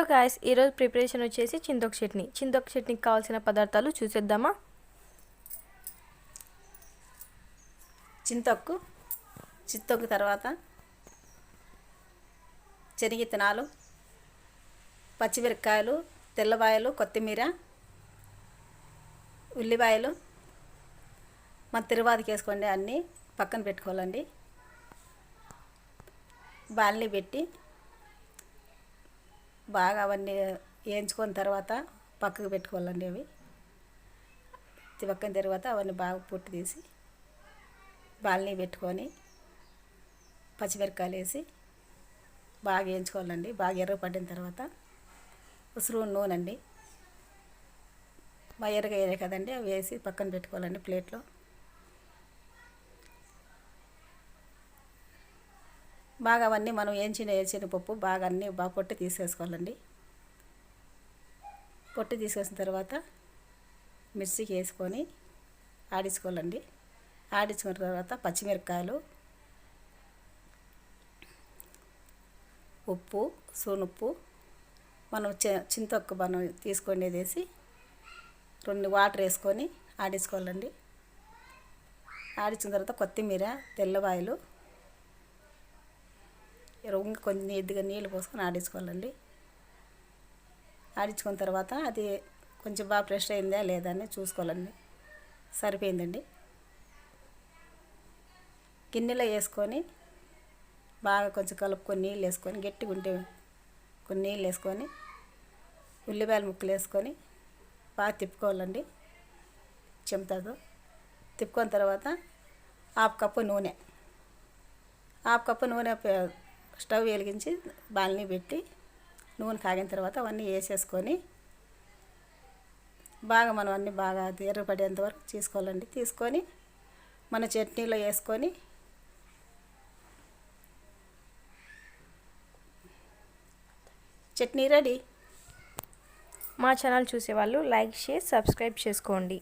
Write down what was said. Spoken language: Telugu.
హలో గాయ్స్, ఈరోజు ప్రిపరేషన్ వచ్చేసి చింతొక్కు చట్నీ. చింతొక్కు చట్నీకి కావాల్సిన పదార్థాలు చూసేద్దామా. చింతొక్కు తర్వాత శనగిత్తనాలు, పచ్చిమిరపకాయలు, తెల్లబాయలు, కొత్తిమీర, ఉల్లిపాయలు తిరువాతికి వేసుకోండి. అన్నీ పక్కన పెట్టుకోవాలండి. బాల్ని పెట్టి బాగా అవన్నీ వేయించుకున్న తర్వాత పక్కకు పెట్టుకోవాలండి. అవి పక్కన తర్వాత అవన్నీ బాగా పొట్టు తీసి బాల్ని పెట్టుకొని పచ్చిమిరపకాయలు వేసి బాగా వేయించుకోవాలండి. బాగా ఎర్రపడిన తర్వాత ఉసురు నూనె అండి, బాగా ఎర్రగా వేయాలి కదండి, అవి వేసి పక్కన పెట్టుకోవాలండి ప్లేట్లో. బాగా అవన్నీ మనం వేసిన పప్పు బాగా అన్నీ బాగా పొట్టు తీసేసుకోవాలండి. పొట్టు తీసేసిన తర్వాత మిక్సీకి వేసుకొని ఆడించుకోవాలండి. ఆడించుకున్న తర్వాత పచ్చిమిరపకాయలు, ఉప్పు, సూనుప్పు, మనం చింతొక్కు మనం తీసుకొని వేసి 2 వాటర్ వేసుకొని ఆడించుకోవాలండి. ఆడించిన తర్వాత కొత్తిమీర, తెల్లవాయలు కొంచెం ఎద్దుగా నీళ్ళు పోసుకొని ఆడించుకోవాలండి. ఆడించుకున్న తర్వాత అది కొంచెం బాగా ఫ్రెష్ అయిందా లేదా అని చూసుకోవాలండి. సరిపోయిందండి. గిన్నెలో వేసుకొని బాగా కొంచెం కలుపుకొని నీళ్ళు వేసుకొని గట్టిగా ఉంటే కొన్ని నీళ్ళు వేసుకొని ఉల్లిపాయల ముక్కలు వేసుకొని బాగా తిప్పుకోవాలండి. చెంచాతో తిప్పుకున్న తర్వాత హాఫ్ కప్పు నూనె స్టవ్ వెలిగించి బాల్ని పెట్టి నూనె కాగిన తర్వాత అవన్నీ వేసేసుకొని బాగా మనం అన్నీ బాగా ఎర్రపడేంత వరకు తీసుకోవాలండి. తీసుకొని మన చట్నీలో వేసుకొని చట్నీ రెడీ. మా ఛానల్ చూసేవాళ్ళు లైక్, షేర్, సబ్స్క్రైబ్ చేసుకోండి.